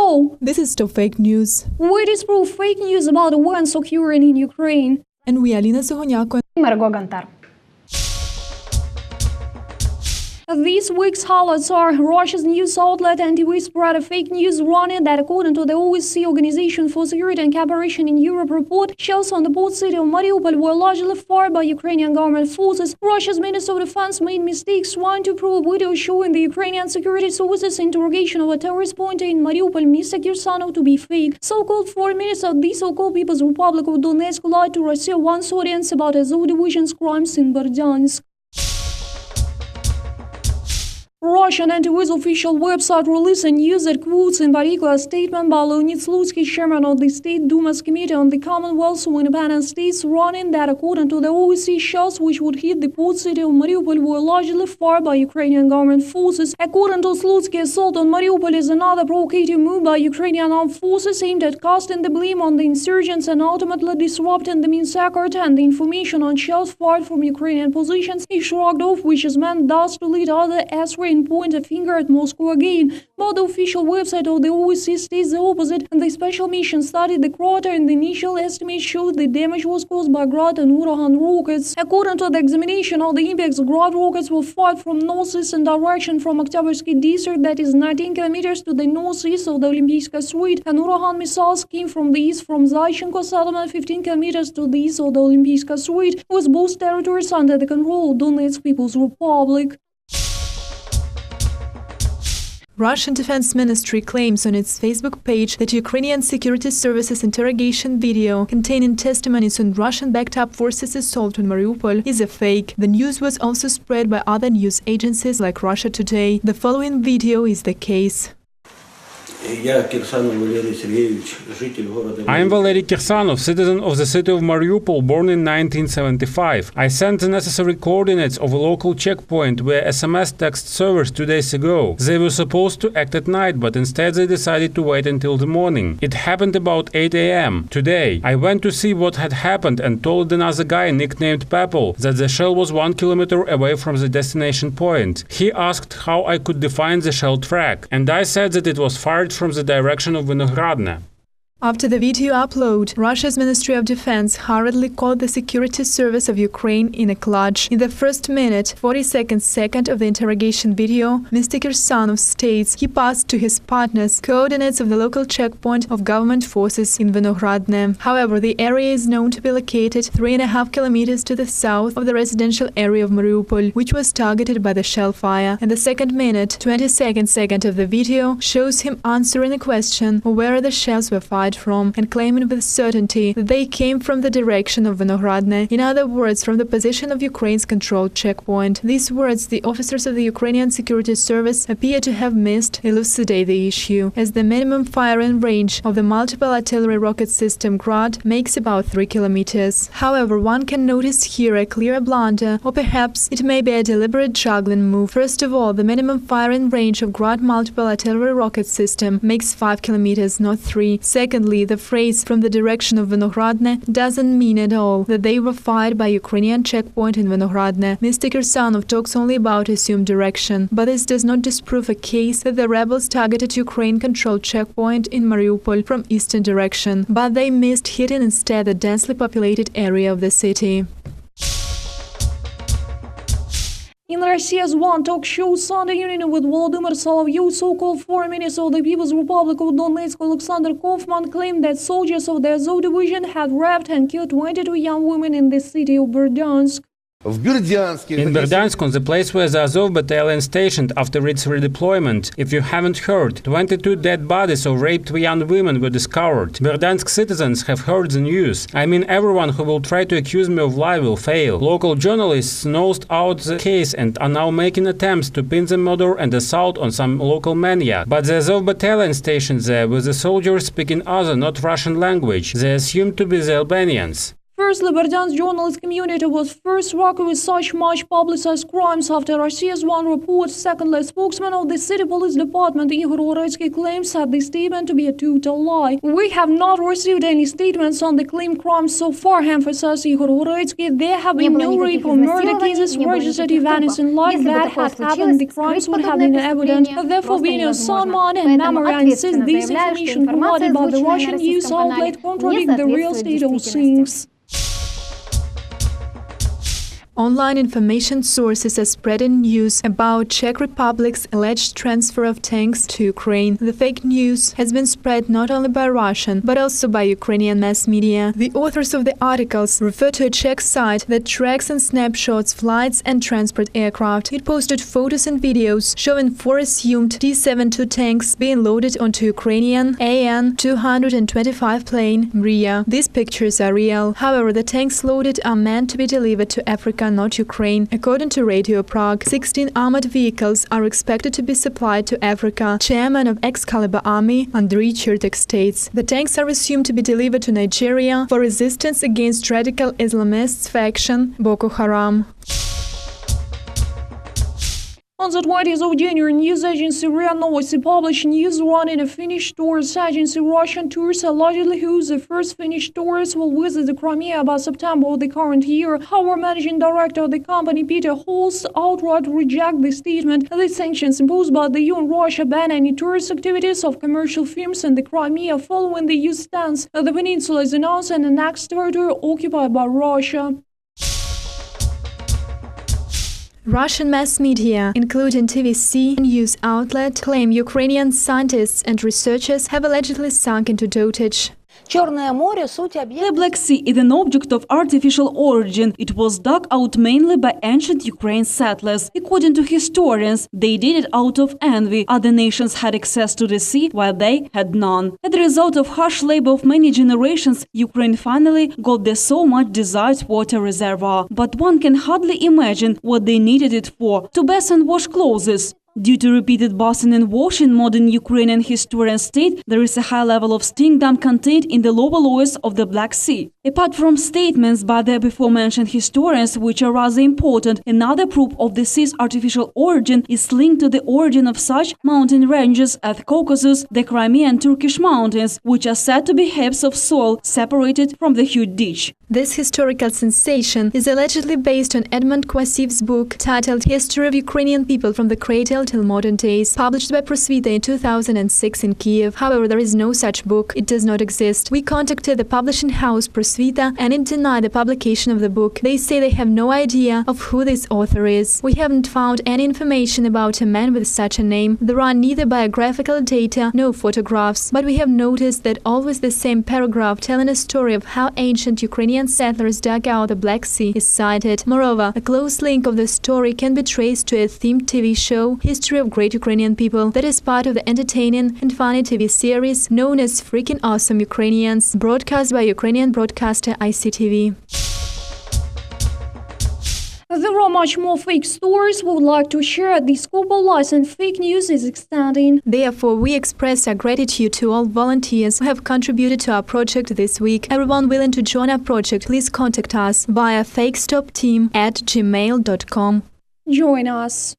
Hello! This is StopFake News. We disprove fake news about the events occurring in Ukraine. And we are Lina Sohonyako and Margot Gantar. This week's highlights are Russia's news outlet NTV spread a fake news running that, according to the OSCE Organization for Security and Cooperation in Europe report, shells on the port city of Mariupol were largely fired by Ukrainian government forces. Russia's Minister of Defense made mistakes trying to prove a video showing the Ukrainian security services interrogation of a terrorist pointer in Mariupol, Mr. Kirsanov, to be fake. So-called foreign minister of the so-called People's Republic of Donetsk lied to Russia once audience about Azov division's crimes in Berdyansk. Russian NTV's official website released a news that quotes in particular a statement by Leonid Slutsky, chairman of the State Duma's Committee on the Commonwealth of Independent States, running that, according to the OSCE, shells which would hit the port city of Mariupol were largely fired by Ukrainian government forces. According to Slutsky, assault on Mariupol is another provocative move by Ukrainian armed forces aimed at casting the blame on the insurgents and ultimately disrupting the Minsk Accord, and the information on shells fired from Ukrainian positions is shrugged off, which is meant thus to lead other Assyrian and point a finger at Moscow again. But the official website of the OSCE states the opposite, and the special mission studied the crater, and the initial estimate showed the damage was caused by Grad and Uragan rockets. According to the examination of the impacts, Grad rockets were fired from northeastern direction from Oktyabrski district, that is 19 kilometers to the northeast of the Olympiyska Street, and Uragan missiles came from the east from Zaichenko settlement 15 kilometers to the east of the Olympiyska Street, with both territories under the control of Donetsk People's Republic. Russian Defense Ministry claims on its Facebook page that Ukrainian Security Services interrogation video containing testimonies on Russian-backed-up forces assault on Mariupol is a fake. The news was also spread by other news agencies like Russia Today. The following video is the case. I am Valery Kirsanov, citizen of the city of Mariupol, born in 1975. I sent the necessary coordinates of a local checkpoint via SMS text servers 2 days ago. They were supposed to act at night, but instead they decided to wait until the morning. It happened about 8 a.m. today. I went to see what had happened and told another guy nicknamed Pepel that the shell was 1 kilometer away from the destination point. He asked how I could define the shell track, and I said that it was fired from the direction of Vinogradne. After the video upload, Russia's Ministry of Defense hurriedly called the Security Service of Ukraine in a clutch. In the first minute, 42nd second of the interrogation video, Mr. Kirsanov states he passed to his partners coordinates of the local checkpoint of government forces in Vinogradne. However, the area is known to be located 3.5 kilometers to the south of the residential area of Mariupol, which was targeted by the shell fire. And the second minute, 22nd second of the video shows him answering a question of where the shells were fired from, and claiming with certainty that they came from the direction of Vinogradne, in other words, from the position of Ukraine's controlled checkpoint. These words the officers of the Ukrainian Security Service appear to have missed elucidate the issue, as the minimum firing range of the multiple artillery rocket system Grad makes about 3 kilometers. However, one can notice here a clear blunder, or perhaps it may be a deliberate juggling move. First of all, the minimum firing range of Grad multiple artillery rocket system makes 5 kilometers, not 3. Secondly, the phrase "from the direction of Vinogradne" doesn't mean at all that they were fired by Ukrainian checkpoint in Vinogradne. Mr. Kirsanov talks only about assumed direction, but this does not disprove a case that the rebels targeted Ukraine-controlled checkpoint in Mariupol from eastern direction, but they missed hitting instead the densely populated area of the city. In Russia's One talk show Sunday evening with Volodymyr Solovyov, so-called foreign minister of the People's Republic of Donetsk Alexander Kofman claimed that soldiers of the Azov division had raped and killed 22 young women in the city of Berdyansk. In Berdyansk, on the place where the Azov battalion stationed after its redeployment, if you haven't heard, 22 dead bodies of raped young women were discovered. Berdyansk citizens have heard the news. I mean, everyone who will try to accuse me of lie will fail. Local journalists nosed out the case and are now making attempts to pin the murder and assault on some local maniac. But the Azov battalion stationed there with the soldiers speaking other, not Russian language. They assumed to be the Albanians. Firstly, Berdan's journalist community was first rocked with such much publicized crimes after Russia's one report. Secondly, spokesman of the city police department Igor Uretsky claims that the statement to be a total lie. We have not received any statements on the claimed crimes so far, emphasized Igor Uretsky. There have been no rape or murder cases registered. If anything like that had happened, the crimes would have been evident. Therefore, being of sound mind and memory, insists this information provided by the Russian news outlet contradict the real state of things. Online information sources are spreading news about Czech Republic's alleged transfer of tanks to Ukraine. The fake news has been spread not only by Russian, but also by Ukrainian mass media. The authors of the articles refer to a Czech site that tracks and snapshots flights and transport aircraft. It posted photos and videos showing 4 assumed T-72 tanks being loaded onto Ukrainian An-225 plane, Mriya. These pictures are real. However, the tanks loaded are meant to be delivered to Africa, not Ukraine. According to Radio Prague, 16 armored vehicles are expected to be supplied to Africa. Chairman of Excalibur Army, Andriy Chertek, states the tanks are assumed to be delivered to Nigeria for resistance against radical Islamists faction Boko Haram. On the 20th of January, news agency RIA Novosti published news running a Finnish tourist agency. Russian tourists allegedly whose the first Finnish tourists will visit the Crimea by September of the current year. However, managing director of the company, Peter Holst, outright rejected the statement. The sanctions imposed by the EU on Russia ban any tourist activities of commercial firms in the Crimea following the EU's stance. The peninsula is announced an annexed territory occupied by Russia. Russian mass media, including TVC news outlet, claim Ukrainian scientists and researchers have allegedly sunk into dotage. The Black Sea is an object of artificial origin. It was dug out mainly by ancient Ukraine settlers. According to historians, they did it out of envy. Other nations had access to the sea, while they had none. As a result of harsh labor of many generations, Ukraine finally got the so much desired water reservoir. But one can hardly imagine what they needed it for: to bath and wash clothes. Due to repeated bathing and washing, modern Ukrainian historians state there is a high level of stink damp contained in the lower layers of the Black Sea. Apart from statements by the before-mentioned historians, which are rather important, another proof of the sea's artificial origin is linked to the origin of such mountain ranges as Caucasus, the Crimean and Turkish mountains, which are said to be heaps of soil separated from the huge ditch. This historical sensation is allegedly based on Edmund Kwasiv's book titled History of Ukrainian People from the Cradle till Modern Days, published by Prosvita in 2006 in Kiev. However, there is no such book. It does not exist. We contacted the publishing house Prosvita and it denied the publication of the book. They say they have no idea of who this author is. We haven't found any information about a man with such a name. There are neither biographical data nor photographs, but we have noticed that always the same paragraph telling a story of how ancient Ukrainian settlers dug out the Black Sea is cited. Moreover, a close link of the story can be traced to a themed TV show, History of Great Ukrainian People, that is part of the entertaining and funny TV series known as Freaking Awesome Ukrainians, broadcast by Ukrainian broadcaster ICTV. There are much more fake stories we would like to share. The scope of lies and fake news is extending. Therefore, we express our gratitude to all volunteers who have contributed to our project this week. Everyone willing to join our project, please contact us via fakestopteam@gmail.com. Join us.